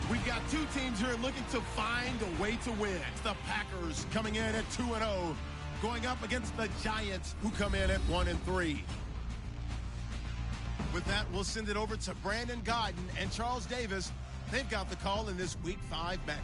We've got two teams here looking to find a way to win. The Packers coming in at 2-0, going up against the Giants, who come in at 1-3. With that, we'll send it over to Brandon Godden and Charles Davis. They've got the call in this Week 5 matchup.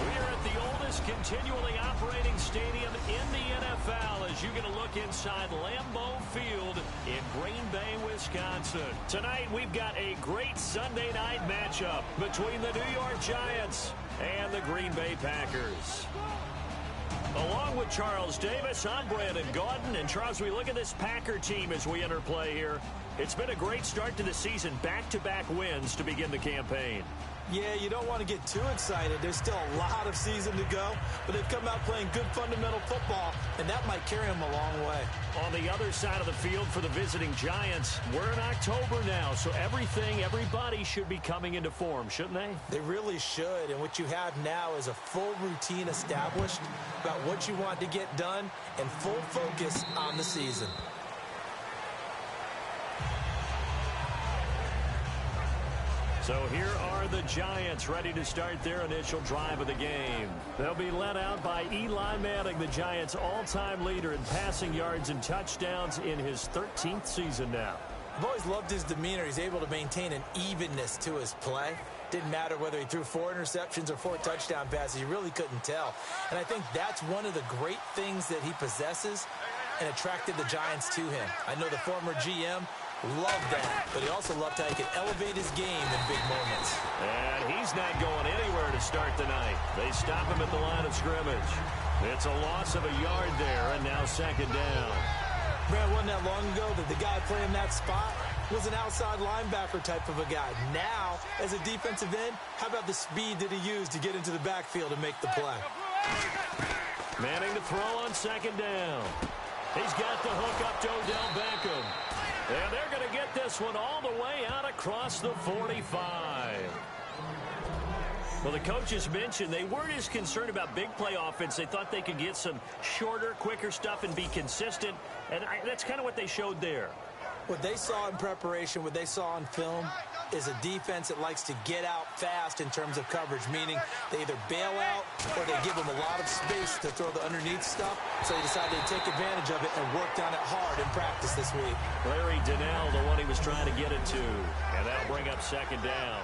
We're at the oldest continually operating stadium in the NFL as you get a look inside Lambeau Field in Green Bay, Wisconsin. Tonight, we've got a great Sunday night matchup between the New York Giants and the Green Bay Packers. Along with Charles Davis, I'm Brandon Gaudin. And Charles, we look at this Packer team as we enter play here. It's been a great start to the season, back-to-back wins to begin the campaign. Yeah, you don't want to get too excited. There's still a lot of season to go, but they've come out playing good fundamental football, and that might carry them a long way. On the other side of the field for the visiting Giants, we're in October now, so everybody should be coming into form, shouldn't they? They really should, and what you have now is a full routine established about what you want to get done and full focus on the season. So here are the Giants ready to start their initial drive of the game. They'll be led out by Eli Manning, the Giants' all-time leader in passing yards and touchdowns in his 13th season now. I've always loved his demeanor. He's able to maintain an evenness to his play. Didn't matter whether he threw 4 interceptions or 4 touchdown passes. You really couldn't tell. And I think that's one of the great things that he possesses and attracted the Giants to him. I know the former GM loved that, but he also loved how he could elevate his game in big moments. And he's not going anywhere to start the night. They stop him at the line of scrimmage. It's a loss of a yard there, and now second down. Brad, wasn't that long ago that the guy playing that spot was an outside linebacker type of a guy. Now, as a defensive end, how about the speed that he used to get into the backfield and make the play? Manning to throw on second down. He's got the hook up to Odell Beckham. And they're going to get this one all the way out across the 45. Well, the coaches mentioned they weren't as concerned about big play offense. They thought they could get some shorter, quicker stuff and be consistent. And that's kind of what they showed there. What they saw in preparation, what they saw on film, is a defense that likes to get out fast in terms of coverage, meaning they either bail out or they give them a lot of space to throw the underneath stuff. So they decided to take advantage of it and worked on it hard in practice this week. Larry Donnell, the one he was trying to get it to. And that'll bring up second down.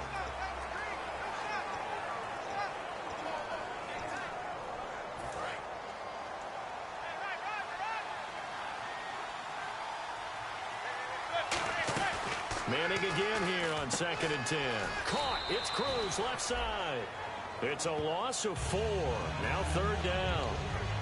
Manning again here on 2nd and 10. Caught. It's Cruz left side. It's a loss of 4. Now third down.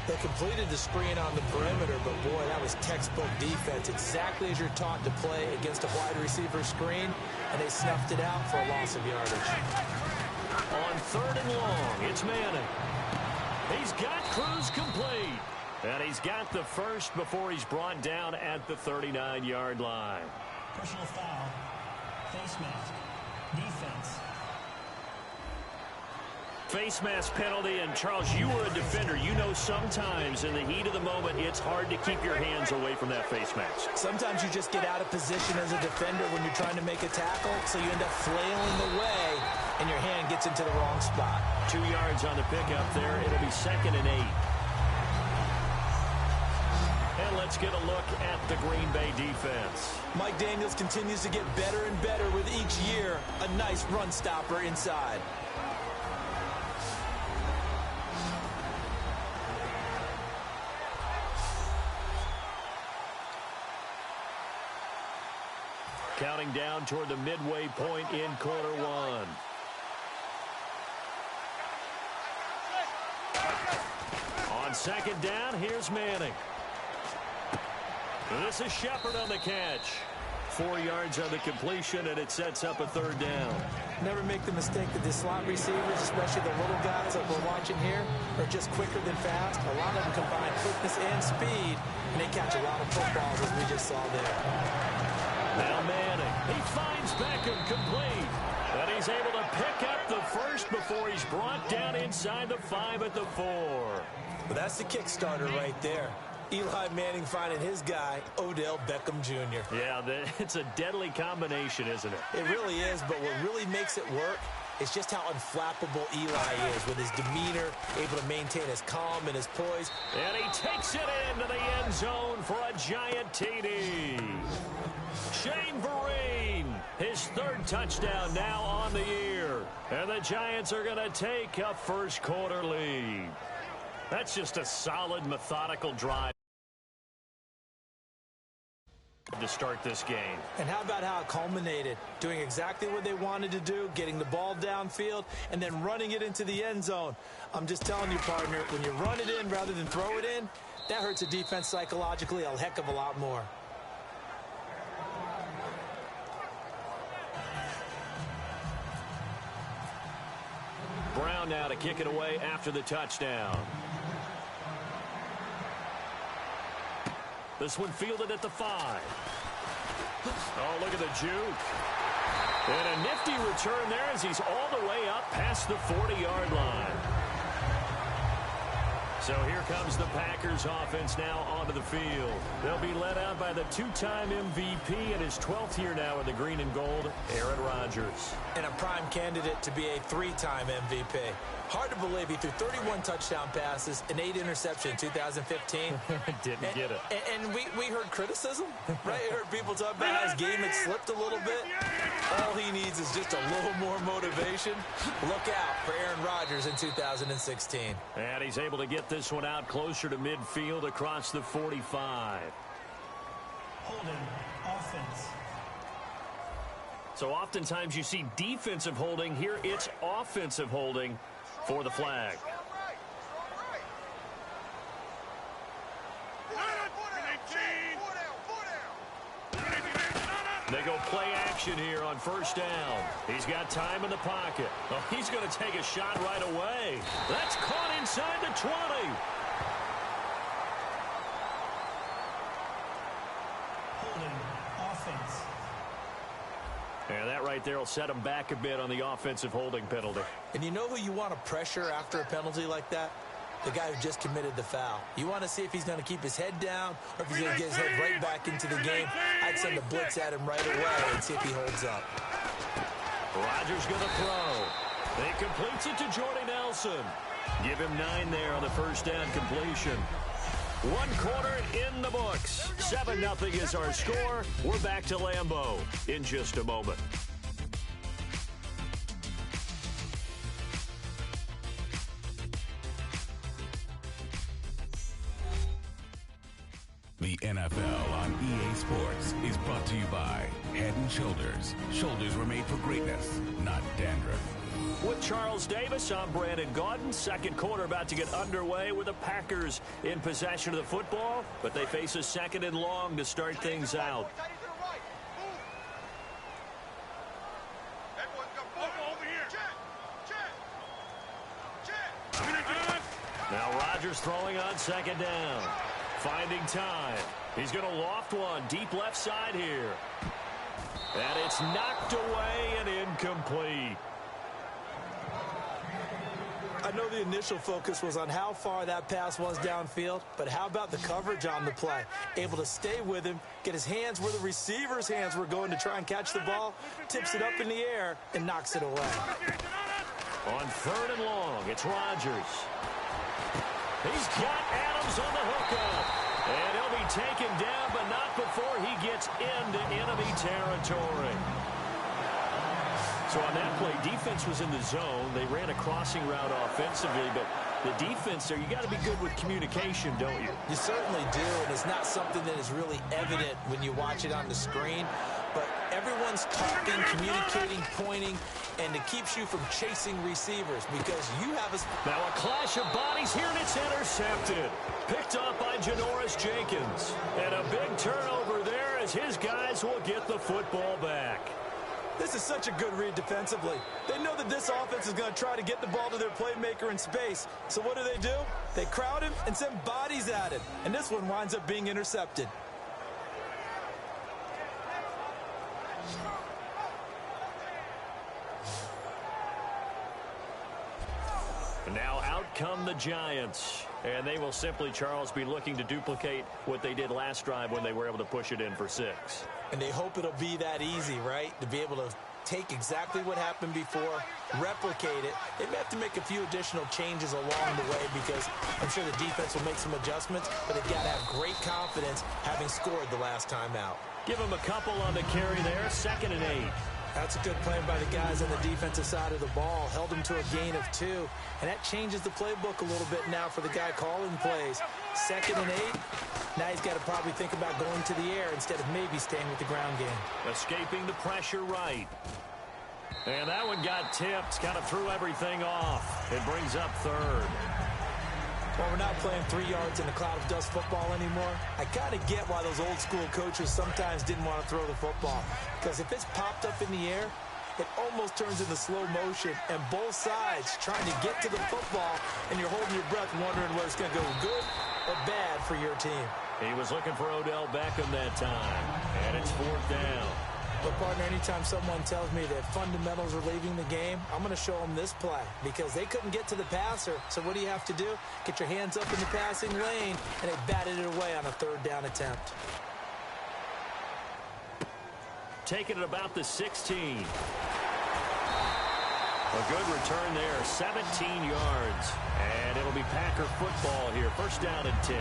They completed the screen on the perimeter, but boy, that was textbook defense. Exactly as you're taught to play against a wide receiver screen, and they snuffed it out for a loss of yardage. On 3rd and long, it's Manning. He's got Cruz complete. And he's got the first before he's brought down at the 39-yard line. Personal foul, face mask, defense. Face mask penalty, and Charles, you were a defender. You know sometimes in the heat of the moment, it's hard to keep your hands away from that face mask. Sometimes you just get out of position as a defender when you're trying to make a tackle, so you end up flailing away, and your hand gets into the wrong spot. 2 yards on the pickup there. It'll be 2nd and 8. And let's get a look at the Green Bay defense. Mike Daniels continues to get better and better with each year. A nice run stopper inside. Counting down toward the midway point in quarter 1. On 2nd down, here's Manning. This is Shepard on the catch. 4 yards on the completion, and it sets up a 3rd down. Never make the mistake that the slot receivers, especially the little guys that we're watching here, are just quicker than fast. A lot of them combine quickness and speed, and they catch a lot of footballs, as we just saw there. Now Manning, he finds Beckham complete. And he's able to pick up the first before he's brought down inside the 5 at the 4. Well, that's the Kickstarter right there. Eli Manning finding his guy, Odell Beckham Jr. Yeah, it's a deadly combination, isn't it? It really is, but what really makes it work is just how unflappable Eli is with his demeanor, able to maintain his calm and his poise. And he takes it into the end zone for a giant TD. Shane Vereen, his third touchdown now on the year. And the Giants are going to take a first quarter lead. That's just a solid, methodical drive to start this game. And how about how it culminated? Doing exactly what they wanted to do, getting the ball downfield, and then running it into the end zone. I'm just telling you, partner, when you run it in rather than throw it in, that hurts a defense psychologically a heck of a lot more. Brown now to kick it away after the touchdown. This one fielded at the 5. Oh, look at the juke. And a nifty return there as he's all the way up past the 40-yard line. So here comes the Packers offense now onto the field. They'll be led out by the two-time MVP in his 12th year now in the green and gold, Aaron Rodgers. And a prime candidate to be a 3-time MVP. Hard to believe he threw 31 touchdown passes and 8 interceptions in 2015. Didn't get it. And we heard criticism, right? We heard people talk about how his game had slipped a little bit. All he needs is just a little more motivation. Look out for Aaron Rodgers in 2016. And he's able to get this one out closer to midfield across the 45. Holding, offense. So oftentimes you see defensive holding. Here it's offensive holding for the flag. They go play action here on first down. He's got time in the pocket. Oh, he's going to take a shot right away. That's caught inside the 20. Holding, offense. And that right there will set him back a bit on the offensive holding penalty. And you know who you want to pressure after a penalty like that? The guy who just committed the foul. You want to see if he's going to keep his head down or if he's going to get his head right back into the game. I'd send a blitz at him right away and see if he holds up. Rodgers going to throw. He completes it to Jordy Nelson. Give him 9 there on the first down completion. 1 quarter in the books. 7-0 is our score. We're back to Lambeau in just a moment. The NFL on EA Sports is brought to you by Head & Shoulders. Shoulders were made for greatness, not dandruff. With Charles Davis, I'm Brandon Gaudin. Second quarter about to get underway with the Packers in possession of the football, but they face a 2nd and long to start things out. Now Rodgers throwing on 2nd down. Finding time. He's going to loft one deep left side here. And it's knocked away and incomplete. I know the initial focus was on how far that pass was downfield, but how about the coverage on the play? Able to stay with him, get his hands where the receiver's hands were going to try and catch the ball, tips it up in the air, and knocks it away. On 3rd and long, it's Rodgers. He's got Adams on the hookup. And he'll be taken down, but not before he gets into enemy territory. So on that play, defense was in the zone. They ran a crossing route offensively, but the defense there, you got to be good with communication, don't you? You certainly do, and it's not something that is really evident when you watch it on the screen. But everyone's talking, communicating, pointing, and it keeps you from chasing receivers because you have a... Now a clash of bodies here, and it's intercepted. Picked up by Janoris Jenkins. And a big turnover there as his guys will get the football back. This is such a good read defensively. They know that this offense is going to try to get the ball to their playmaker in space. So what do? They crowd him and send bodies at him. And this one winds up being intercepted. And now out come the Giants. And they will simply, Charles, be looking to duplicate what they did last drive when they were able to push it in for 6. And they hope it'll be that easy, right? To be able to take exactly what happened before, replicate it. They may have to make a few additional changes along the way because I'm sure the defense will make some adjustments, but they've got to have great confidence having scored the last time out. Give them a couple on the carry there, 2nd and 8. That's a good play by the guys on the defensive side of the ball. Held them to a gain of 2. And that changes the playbook a little bit now for the guy calling plays. 2nd and 8. Now he's got to probably think about going to the air instead of maybe staying with the ground game. Escaping the pressure right. And that one got tipped. Kind of threw everything off. It brings up 3rd. Well, we're not playing 3 yards in a cloud of dust football anymore. I kind of get why those old school coaches sometimes didn't want to throw the football. Because if it's popped up in the air, it almost turns into slow motion. And both sides trying to get to the football, and you're holding your breath wondering whether it's going to go good or bad for your team. He was looking for Odell Beckham that time. And it's 4th down. But, partner, anytime someone tells me that fundamentals are leaving the game, I'm going to show them this play because they couldn't get to the passer. So what do you have to do? Get your hands up in the passing lane, and they batted it away on a 3rd down attempt. Taking it about the 16. A good return there, 17 yards. And it'll be Packer football here. 1st down and 10.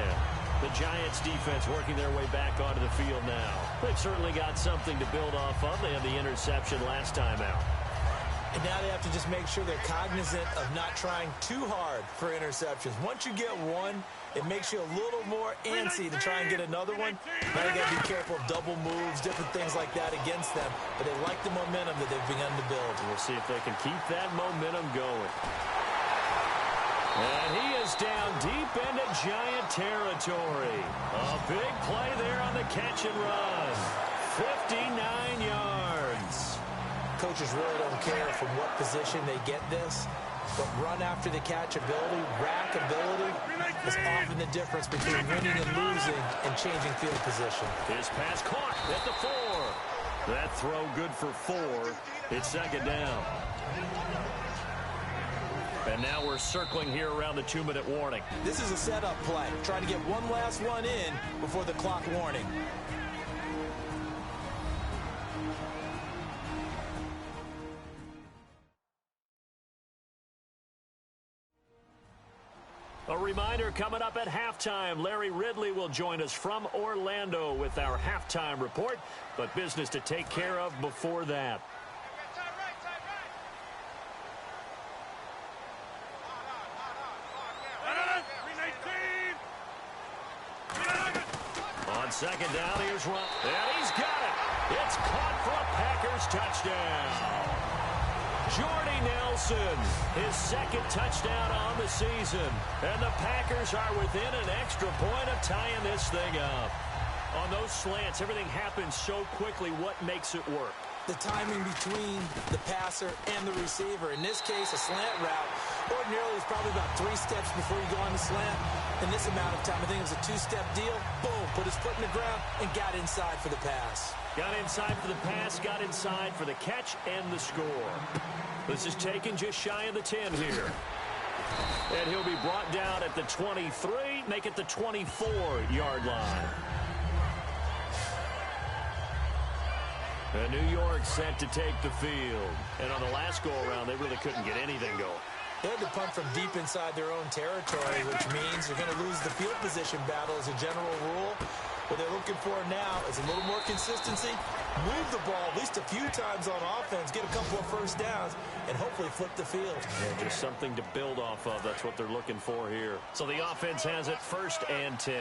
The Giants defense working their way back onto the field now. They've certainly got something to build off of. They had the interception last time out. And now they have to just make sure they're cognizant of not trying too hard for interceptions. Once you get one, it makes you a little more antsy to try and get another one. Now you got to be careful of double moves, different things like that against them. But they like the momentum that they've begun to build. We'll see if they can keep that momentum going. And he is down deep into Giant territory. A big play there on the catch and run. 59 yards. Coaches really don't care from what position they get this, but run after the catch ability, rack ability, is often the difference between winning and losing and changing field position. His pass caught at the 4. That throw good for 4. It's 2nd down. And now we're circling here around the 2-minute warning. This is a setup play. Trying to get one last one in before the clock warning. A reminder coming up at halftime. Larry Ridley will join us from Orlando with our halftime report. But business to take care of before that. On 2nd down, here's Run. And he's got it. It's caught for a Packers touchdown. Jordy Nelson, his 2nd touchdown on the season. And the Packers are within an extra point of tying this thing up. On those slants, everything happens so quickly. What makes it work? The timing between the passer and the receiver. In this case, a slant route. Ordinarily, it's probably about 3 steps before you go on the slant. In this amount of time, I think it was a 2-step deal. Boom, put his foot in the ground and got inside for the pass. Got inside for the pass, got inside for the catch and the score. This is taken just shy of the 10 here. And he'll be brought down at the 23, make it the 24-yard line. And New York set to take the field. And on the last go-around, they really couldn't get anything going. They had to punt from deep inside their own territory, which means they're going to lose the field position battle as a general rule. What they're looking for now is a little more consistency, move the ball at least a few times on offense, get a couple of 1st downs, and hopefully flip the field. Yeah, just something to build off of. That's what they're looking for here. So the offense has it 1st and 10.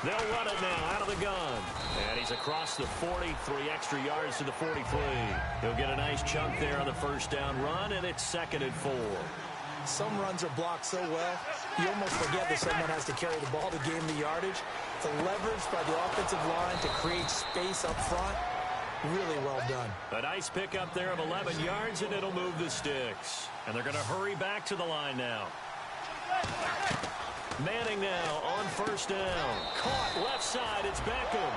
They'll run it now out of the gun. And he's across the 40, 3 extra yards to the 43. He'll get a nice chunk there on the 1st down run, and it's 2nd and 4. Some runs are blocked so well, you almost forget that someone has to carry the ball to gain the yardage. The leverage by the offensive line to create space up front, really well done. A nice pickup there of 11 yards, and it'll move the sticks. And they're going to hurry back to the line now. Manning now on 1st down. Caught left side. It's Beckham.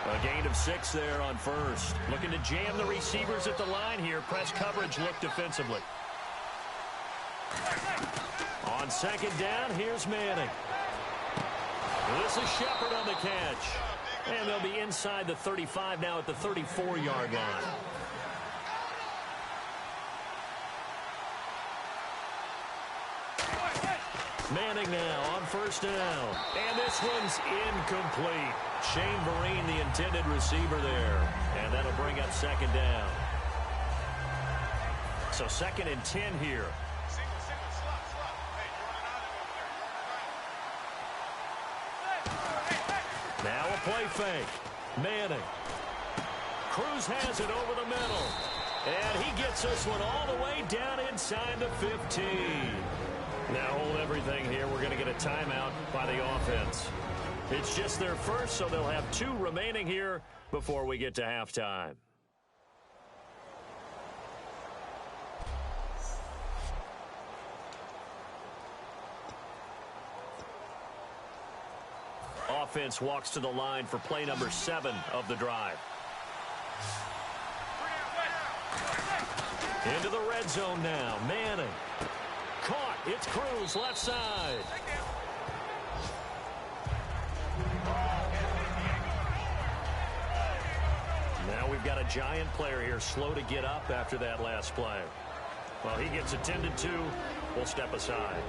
A gain of 6 there on first. Looking to jam the receivers at the line here. Press coverage look defensively. On second down, here's Manning. This is Shepard on the catch. And they'll be inside the 35 now at the 34-yard line. Manning now on first down. And this one's incomplete. Shane Vereen, the intended receiver there. And that'll bring up second down. So 2nd and 10 here. Now a play fake. Manning. Cruz has it over the middle. And he gets this one all the way down inside the 15. Now hold everything here. We're going to get a timeout by the offense. It's just their first, so they'll have 2 remaining here before we get to halftime. Offense walks to the line for play number 7 of the drive. Into the red zone now. Manning. Caught. It's Cruz, left side. Now we've got a Giant player here slow to get up after that last play. Well, he gets attended to. We'll step aside.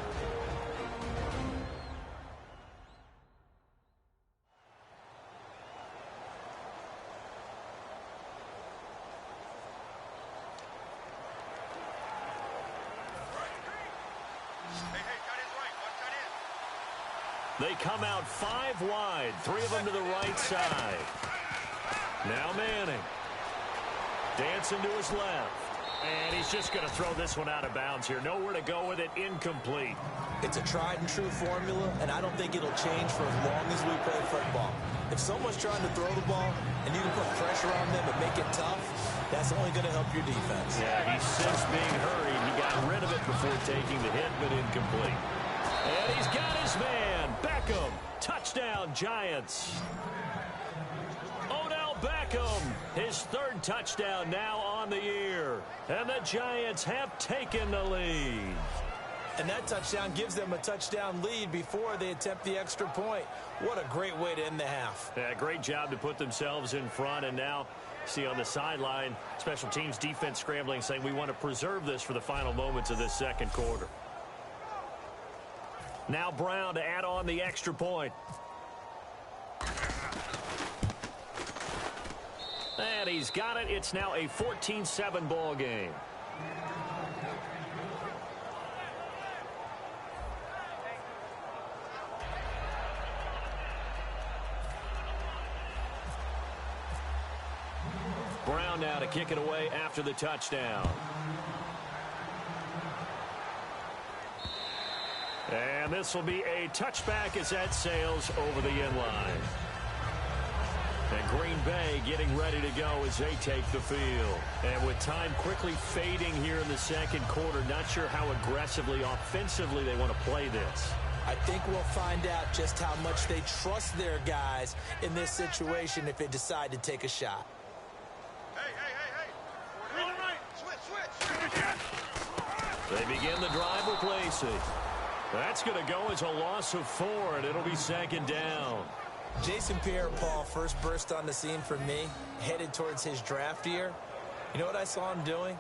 They come out 5 wide, 3 of them to the right side. Now Manning. Dancing to his left. And he's just going to throw this one out of bounds here. Nowhere to go with it. Incomplete. It's a tried and true formula, and I don't think it'll change for as long as we play football. If someone's trying to throw the ball and you can put pressure on them and make it tough, that's only going to help your defense. Yeah, he's since being hurried. He got rid of it before taking the hit, but incomplete. And he's got his man, Beckham. Touchdown, Giants. Odell Beckham, his 3rd touchdown now on the year. And the Giants have taken the lead. And that touchdown gives them a touchdown lead before they attempt the extra point. What a great way to end the half. Yeah, great job to put themselves in front. And now, see on the sideline, special teams defense scrambling, saying we want to preserve this for the final moments of this 2nd quarter. Now Brown to add on the extra point. And he's got it. It's now a 14-7 ball game. Brown now to kick it away after the touchdown. And this will be a touchback as that sails over the end line. And Green Bay getting ready to go as they take the field. And with time quickly fading here in the 2nd quarter, not sure how aggressively, offensively they want to play this. I think we'll find out just how much they trust their guys in this situation if they decide to take a shot. They begin the drive with Lacey. That's going to go as a loss of 4, and it'll be 2nd down. Jason Pierre-Paul first burst on the scene for me, headed towards his draft year. You know what I saw him doing?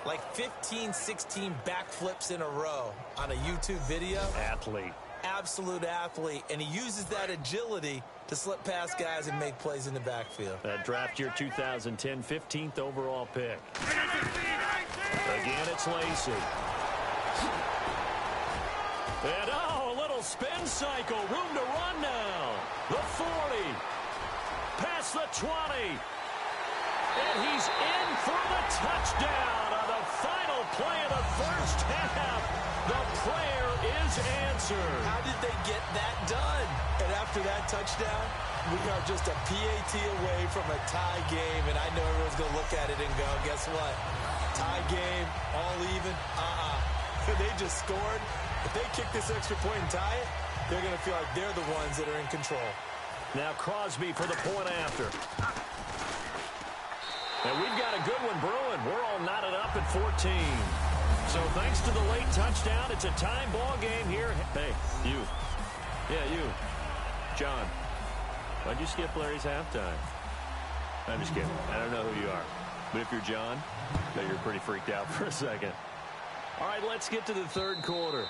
Like 15, 16 backflips in a row on a YouTube video. Athlete. Absolute athlete, and he uses that agility to slip past guys and make plays in the backfield. That draft year 2010, 15th overall pick. Again, it's Lacey. And a little spin cycle. Room to run now. The 40. Past the 20. And he's in for the touchdown on the final play of the first half. The prayer is answered. How did they get that done? And after that touchdown, we are just a PAT away from a tie game. And I know everyone's going to look at it and go, guess what? Tie game, all even? They just scored. If they kick this extra point and tie it, they're going to feel like they're the ones that are in control. Now Crosby for the point after. And we've got a good one brewing. We're all knotted up at 14. So thanks to the late touchdown, it's a time ball game here. Hey, you. Yeah, you. John, why'd you skip Larry's halftime? I'm just kidding. I don't know who you are. But if you're John, I bet you're pretty freaked out for a second. All right, let's get to the third quarter.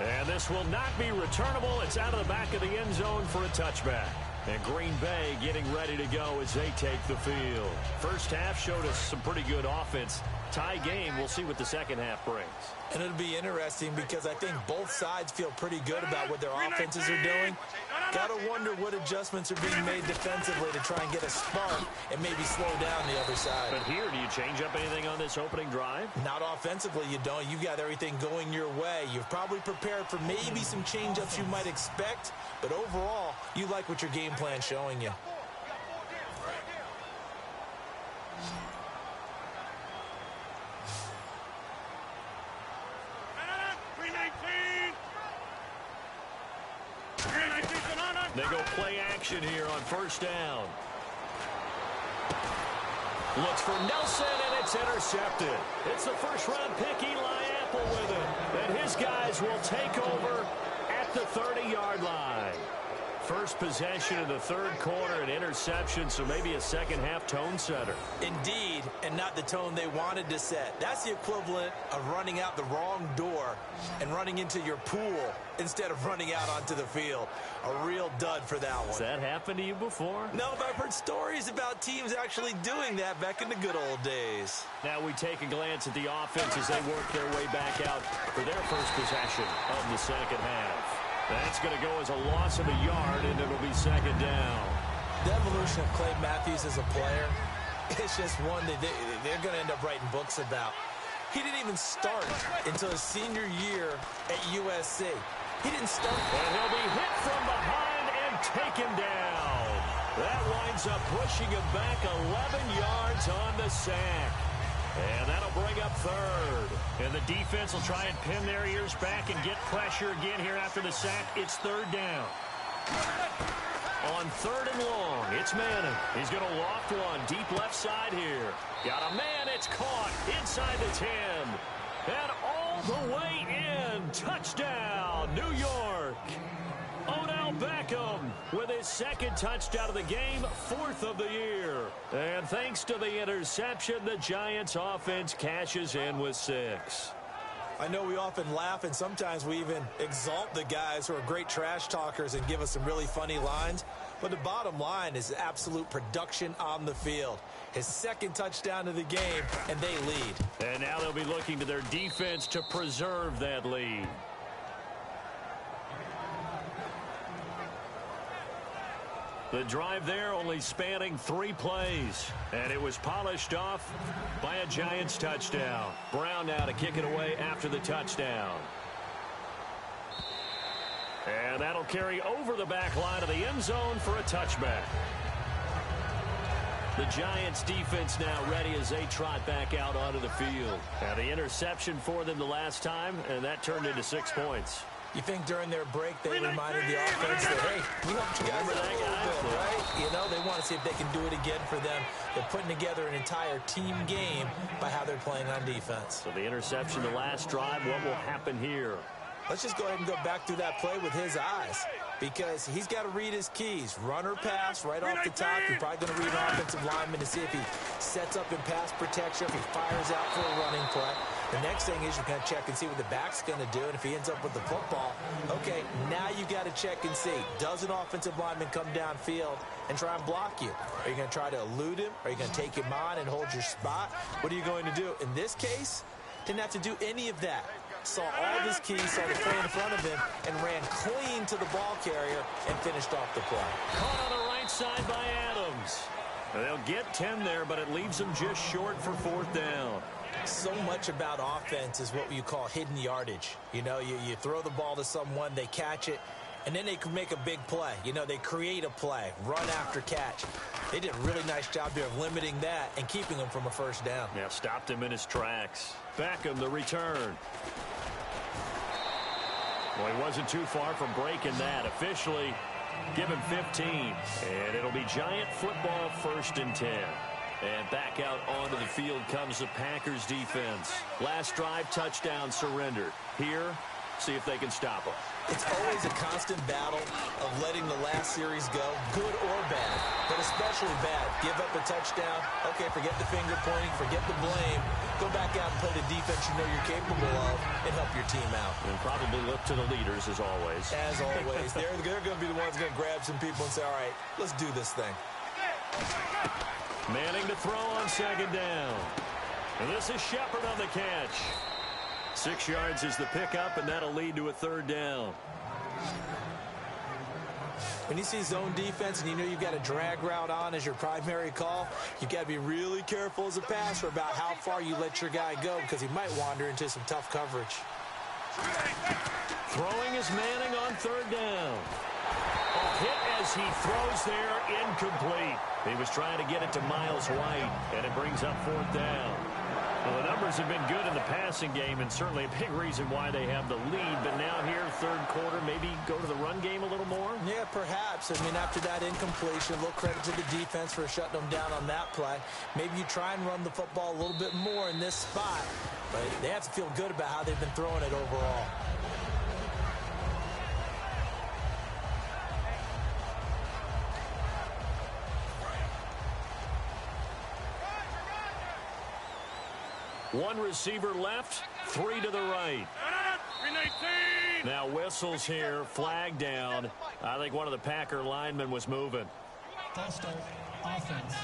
And this will not be returnable. It's out of the back of the end zone for a touchback. And Green Bay getting ready to go as they take the field. First half showed us some pretty good offense. Tie game. We'll see what the second half brings. And it'll be interesting because I think both sides feel pretty good about what their offenses are doing. Got to wonder what adjustments are being made defensively to try and get a spark and maybe slow down the other side. But here, do you change up anything on this opening drive? Not offensively, you don't. You've got everything going your way. You've probably prepared for maybe some change-ups you might expect, but overall, you like what your game plan's showing you. They go play action here on first down. Looks for Nelson, and it's intercepted. It's the first-round pick, Eli Apple, with it. And his guys will take over at the 30-yard line. First possession of the third quarter, an interception, so maybe a second-half tone setter. Indeed, and not the tone they wanted to set. That's the equivalent of running out the wrong door and running into your pool instead of running out onto the field. A real dud for that one. Has that happened to you before? No, but I've heard stories about teams actually doing that back in the good old days. Now we take a glance at the offense as they work their way back out for their first possession of the second half. That's going to go as a loss of a yard, and it'll be second down. The evolution of Clay Matthews as a player, it's just one that they're going to end up writing books about. He didn't even start until his senior year at USC. He didn't start. And he'll be hit from behind and taken down. That winds up pushing him back 11 yards on the sack. And that'll bring up third. And the defense will try and pin their ears back and get pressure again here after the sack. It's third down. On third and long, it's Manning. He's going to loft one deep left side here. Got a man. It's caught inside the 10. And all the way in. Touchdown, New York. Odell Beckham with his second touchdown of the game, fourth of the year. And thanks to the interception, the Giants offense cashes in with 6. I know we often laugh and sometimes we even exalt the guys who are great trash talkers and give us some really funny lines. But the bottom line is absolute production on the field. His second touchdown of the game, and they lead. And now they'll be looking to their defense to preserve that lead. The drive there only spanning 3 plays. And it was polished off by a Giants touchdown. Brown now to kick it away after the touchdown. And that'll carry over the back line of the end zone for a touchback. The Giants defense now ready as they trot back out onto the field. Now the interception for them the last time, and that turned into 6 points. You think during their break they reminded the offense that, hey, we helped you guys out a little bit, right? You know, they want to see if they can do it again for them. They're putting together an entire team game by how they're playing on defense. So the interception the last drive, what will happen here? Let's just go ahead and go back through that play with his eyes because he's got to read his keys. Run or pass right off the top. You're probably going to read an offensive lineman to see if he sets up in pass protection, if he fires out for a running play. The next thing is you're going to check and see what the back's going to do, and if he ends up with the football, okay, now you got to check and see. Does an offensive lineman come downfield and try and block you? Are you going to try to elude him? Are you going to take him on and hold your spot? What are you going to do? In this case, didn't have to do any of that. Saw all of his keys, saw the play in front of him, and ran clean to the ball carrier and finished off the play. Caught on the right side by Adams. They'll get 10 there, but it leaves them just short for fourth down. So much about offense is what you call hidden yardage. You know, you throw the ball to someone, they catch it, and then they can make a big play. You know, they create a play, run after catch. They did a really nice job there of limiting that and keeping him from a first down. Yeah, stopped him in his tracks. Beckham, the return. Well, he wasn't too far from breaking that. Officially, give him 15. And it'll be Giant football, 1st and 10. And back out onto the field comes the Packers defense. Last drive, touchdown, surrendered. Here, see if they can stop them. It's always a constant battle of letting the last series go, good or bad, but especially bad. Give up a touchdown. Okay, forget the finger pointing, forget the blame. Go back out and play the defense you know you're capable of and help your team out. And probably look to the leaders, as always. As always. They're going to be the ones going to grab some people and say, all right, let's do this thing. Manning to throw on 2nd down. And this is Shepard on the catch. 6 yards is the pickup, and that'll lead to a 3rd down. When you see zone defense and you know you've got a drag route on as your primary call, you've got to be really careful as a passer about how far you let your guy go because he might wander into some tough coverage. Throwing is Manning on 3rd down. A hit as he throws there, incomplete. He was trying to get it to Miles White, and it brings up 4th down. Well, the numbers have been good in the passing game, and certainly a big reason why they have the lead. But now here, 3rd quarter, maybe go to the run game a little more? Yeah, perhaps. I mean, after that incompletion, a little credit to the defense for shutting them down on that play. Maybe you try and run the football a little bit more in this spot. But they have to feel good about how they've been throwing it overall. One receiver left, 3 to the right. Now whistles here, flag down. I think one of the Packer linemen was moving. False start, offense.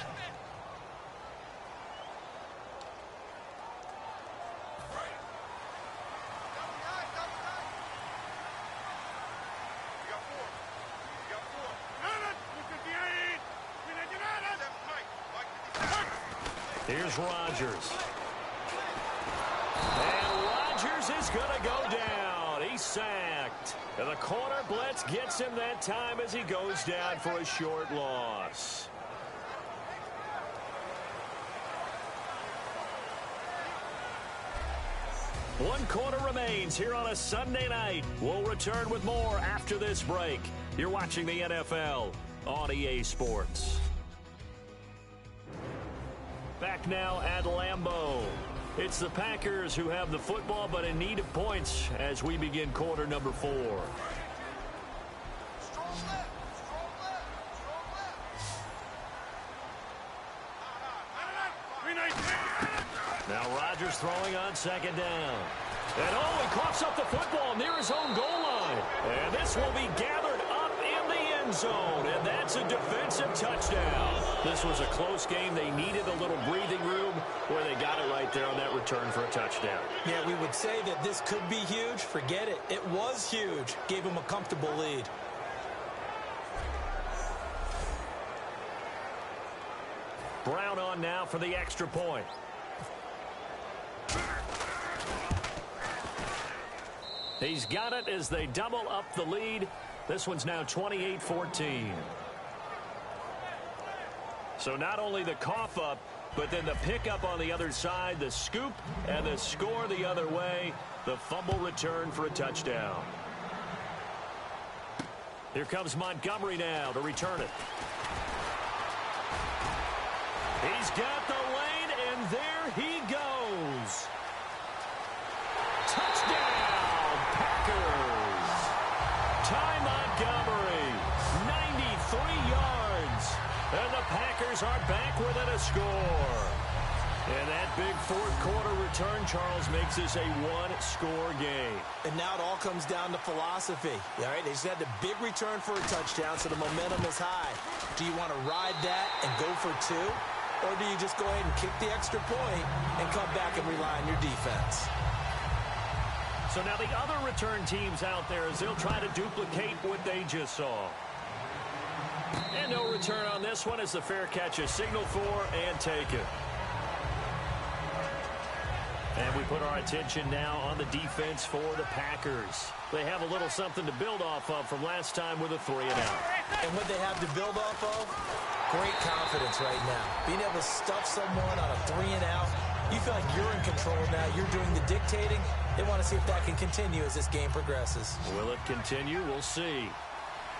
Here's Rodgers. And Rodgers is going to go down. He's sacked. And the corner blitz gets him that time as he goes down for a short loss. One quarter remains here on a Sunday night. We'll return with more after this break. You're watching the NFL on EA Sports. Back now at Lambeau. It's the Packers who have the football, but in need of points as we begin quarter number 4. Now Rodgers throwing on 2nd down. And he coughs up the football near his own goal line. And this will be gathered up in the end zone. And that's a defensive touchdown. This was a close game. They needed a little breathing room where they got it right there on that return for a touchdown. Yeah, we would say that this could be huge. Forget it. It was huge. Gave him a comfortable lead. Brown on now for the extra point. He's got it as they double up the lead. This one's now 28-14. So not only the cough up, but then the pickup on the other side, the scoop, and the score the other way. The fumble return for a touchdown. Here comes Montgomery now to return it. He's got the lane, and there he goes. Touchdown, Packers. Ty Montgomery, 93 yards. And the Packers are back within a score. And that big 4th quarter return, Charles, makes this a 1-score game. And now it all comes down to philosophy. All right, they just had the big return for a touchdown, so the momentum is high. Do you want to ride that and go for 2? Or do you just go ahead and kick the extra point and come back and rely on your defense? So now the other return teams out there as they'll try to duplicate what they just saw. And no return on this one as the fair catch is signaled for and taken. And we put our attention now on the defense for the Packers. They have a little something to build off of from last time with a 3-and-out. And what they have to build off of? Great confidence right now. Being able to stuff someone on a 3-and-out. You feel like you're in control now. You're doing the dictating. They want to see if that can continue as this game progresses. Will it continue? We'll see.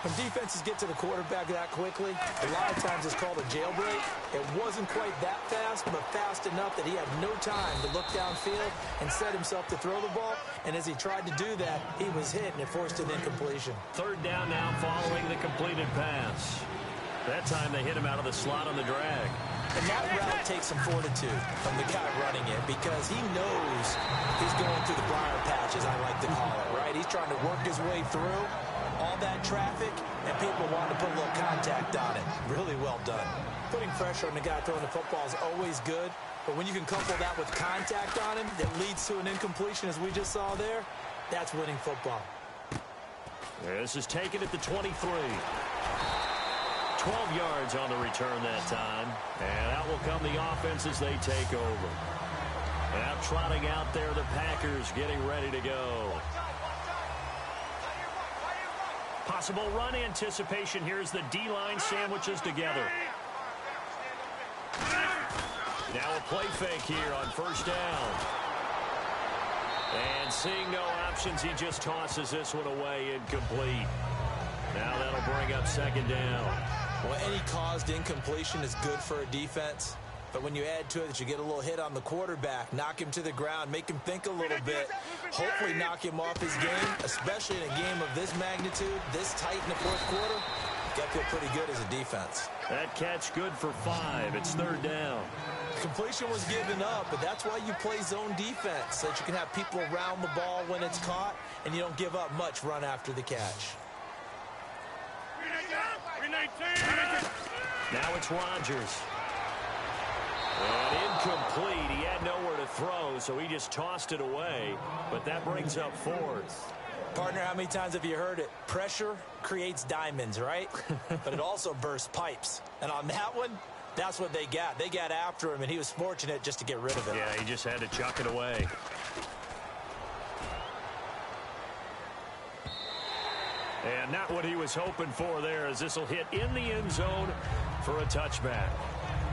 When defenses get to the quarterback that quickly, a lot of times it's called a jailbreak. It wasn't quite that fast, but fast enough that he had no time to look downfield and set himself to throw the ball. And as he tried to do that, he was hit, and it forced an incompletion. Third down now following the completed pass. That time they hit him out of the slot on the drag. And that route takes some fortitude from the guy running it because he knows he's going through the briar patch, as I like to call it, right? He's trying to work his way through all that traffic, and people want to put a little contact on it. Really well done. Putting pressure on the guy throwing the football is always good, but when you can couple that with contact on him that leads to an incompletion, as we just saw there, that's winning football. This is taken at the 23. 12 yards on the return that time, and out will come the offense as they take over. Now trotting out there, the Packers getting ready to go. Possible run anticipation. Here's the D-line sandwiches together. Now a play fake here on first down. And seeing no options, he just tosses this one away, incomplete. Now that'll bring up second down. Well, any caused incompletion is good for a defense. But when you add to it that you get a little hit on the quarterback, knock him to the ground, make him think a little bit, hopefully knock him off his game, especially in a game of this magnitude, this tight in the fourth quarter, you got to feel pretty good as a defense. That catch good for 5. It's third down. Completion was given up, but that's why you play zone defense, so that you can have people around the ball when it's caught, and you don't give up much run after the catch. Now it's Rodgers. And incomplete. He had nowhere to throw, so he just tossed it away. But that brings up fourth. Partner, how many times have you heard it? Pressure creates diamonds, right? But it also bursts pipes. And on that one, that's what they got. They got after him, and he was fortunate just to get rid of it. Yeah, he just had to chuck it away. And not what he was hoping for there, as this will hit in the end zone for a touchback.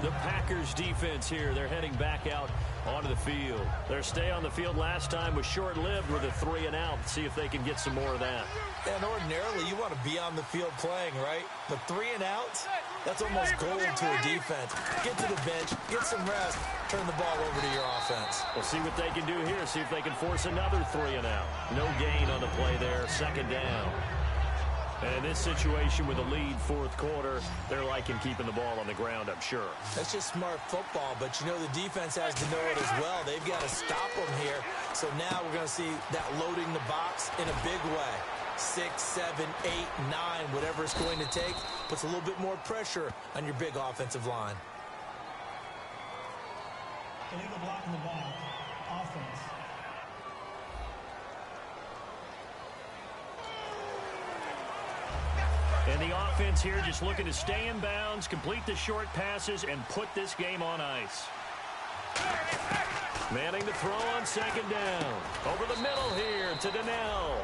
The Packers defense here, they're heading back out onto the field. Their stay on the field last time was short-lived with a 3-and-out. See if they can get some more of that. And ordinarily, you want to be on the field playing, right? But 3-and-outs, that's almost gold to a defense. Get to the bench, get some rest, turn the ball over to your offense. We'll see what they can do here. See if they can force another 3-and-out. No gain on the play there, second down. And in this situation with a lead fourth quarter, they're liking keeping the ball on the ground, I'm sure. That's just smart football, but you know the defense has to know it as well. They've got to stop them here. So now we're going to see that loading the box in a big way. 6, 7, 8, 9, whatever it's going to take, puts a little bit more pressure on your big offensive line. Illegal block in the back. Offense. And the offense here just looking to stay in bounds, complete the short passes, and put this game on ice. Manning the throw on second down. Over the middle here to Donnell.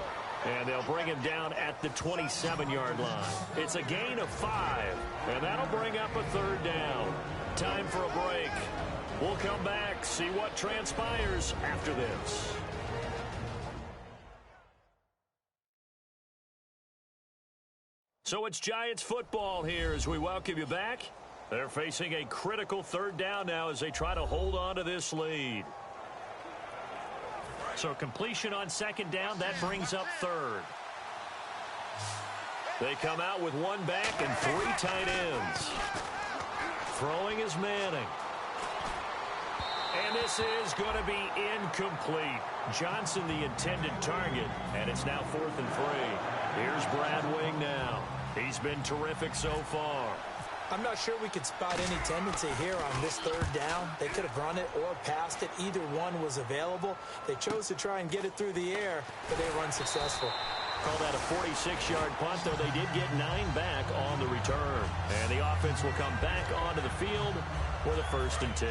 And they'll bring him down at the 27-yard line. It's a gain of 5, and that'll bring up a third down. Time for a break. We'll come back, see what transpires after this. So it's Giants football here as we welcome you back. They're facing a critical third down now as they try to hold on to this lead. So completion on second down, that brings up third. They come out with one back and 3 tight ends. Throwing is Manning. And this is going to be incomplete. Johnson the intended target, and it's now 4th and 3. Here's Brad Wing now. He's been terrific so far. I'm not sure we could spot any tendency here on this third down. They could have run it or passed it. Either one was available. They chose to try and get it through the air, but they were unsuccessful. Call that a 46-yard punt, though they did get 9 back on the return. And the offense will come back onto the field for the 1st and 10.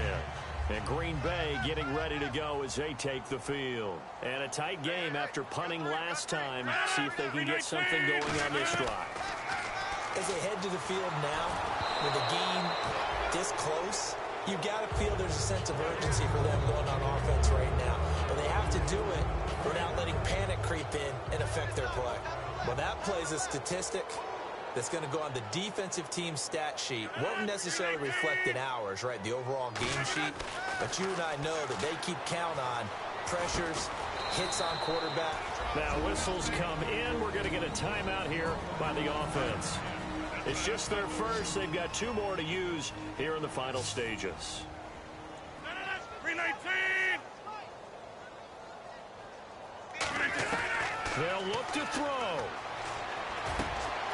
And Green Bay getting ready to go as they take the field. And a tight game after punting last time. See if they can get something going on this drive. As they head to the field now, with a game this close, You got to feel there's a sense of urgency for them going on offense right now. But they have to do it without letting panic creep in and affect their play. Well, that plays a statistic that's going to go on the defensive team stat sheet. Won't necessarily reflect in ours, right, the overall game sheet. But you and I know that they keep count on pressures, hits on quarterback. Now whistles come in. We're going to get a timeout here by the offense. It's just their first. They've got 2 more to use here in the final stages. 319. They'll look to throw.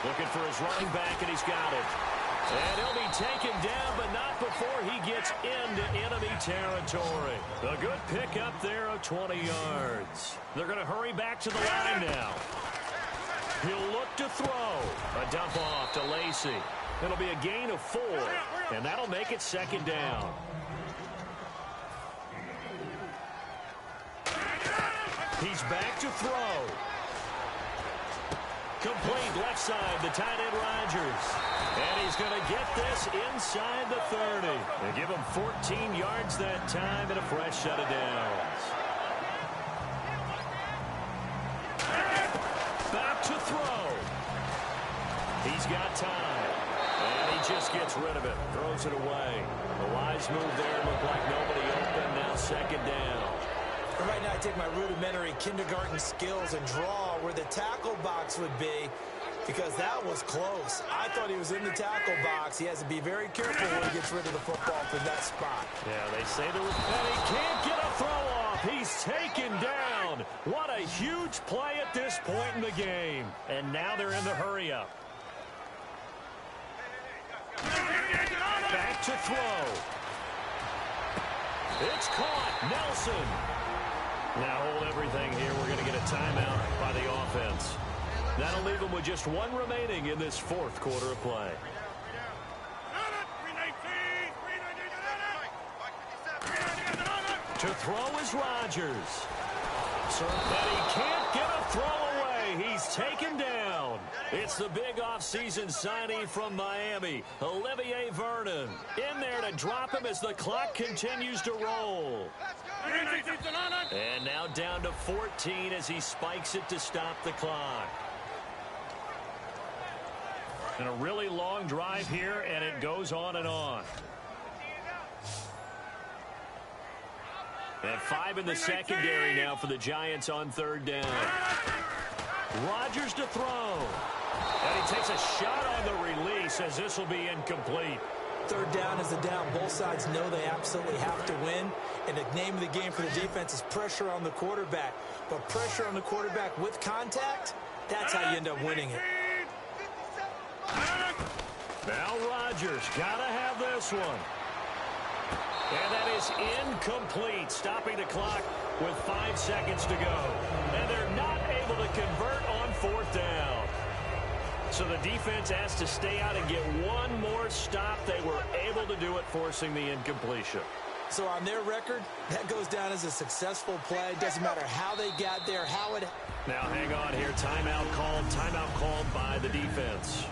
Looking for his running back, and he's got it. And he'll be taken down, but not before he gets into enemy territory. A good pickup there of 20 yards. They're going to hurry back to the line now. He'll look to throw. A dump off to Lacey. It'll be a gain of 4, and that'll make it 2nd down. He's back to throw. Complete left side, the tight end Rodgers. And he's going to get this inside the 30. They give him 14 yards that time and a fresh set of downs. Back to throw. He's got time. And he just gets rid of it. Throws it away. The wise move there. Looked like nobody open. Now 2nd down. Right now I take my rudimentary kindergarten skills and draw where the tackle box would be, because that was close. I thought he was in the tackle box. He has to be very careful when he gets rid of the football from that spot. Yeah, they say there was, and he can't get a throw off. He's taken down. What a huge play at this point in the game. And now they're in the hurry up. Back to throw. It's caught. Nelson. Now hold everything here. We're going to get a timeout by the offense. That'll leave them with just 1 remaining in this 4th quarter of play. To throw is Rodgers. And he can't get a throw away. He's taken down. It's the big offseason signing from Miami, Olivier Vernon. In there to drop him as the clock continues to roll. And now down to 14 as he spikes it to stop the clock. And a really long drive here, and it goes on and on. And 5 in the secondary now for the Giants on 3rd down. Rodgers to throw. And he takes a shot on the release as this will be incomplete. 3rd down is the down. Both sides know they absolutely have to win. And the name of the game for the defense is pressure on the quarterback. But pressure on the quarterback with contact, that's how you end up winning it. Now Rodgers got to have this one. And that is incomplete, stopping the clock with 5 seconds to go. And they're not able to convert on 4th down. So the defense has to stay out and get 1 more stop. They were able to do it, forcing the incompletion. So on their record, that goes down as a successful play. Doesn't matter how they got there, how it... Now hang on here. Timeout called by the defense.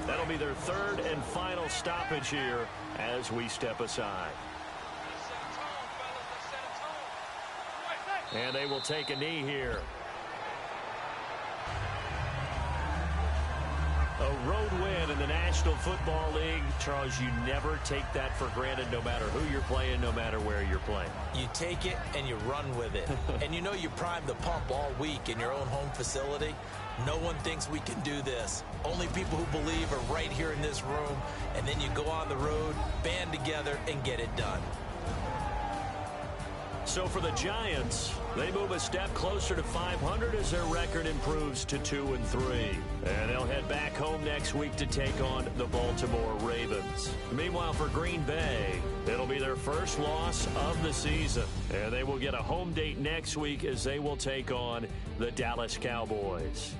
That'll be their 3rd and final stoppage here as we step aside. And they will take a knee here. A road win in the National Football League. Charles, you never take that for granted, no matter who you're playing, no matter where you're playing. You take it and you run with it. And you know you primed the pump all week in your own home facility. No one thinks we can do this. Only people who believe are right here in this room. And then you go on the road, band together, and get it done. So for the Giants, they move a step closer to 500 as their record improves to 2-3. And they'll head back home next week to take on the Baltimore Ravens. Meanwhile, for Green Bay, it'll be their first loss of the season. And they will get a home date next week as they will take on the Dallas Cowboys.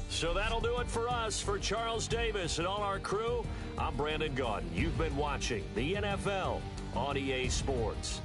So that'll do it for us. For Charles Davis and all our crew, I'm Brandon Gaudin. You've been watching the NFL on EA Sports.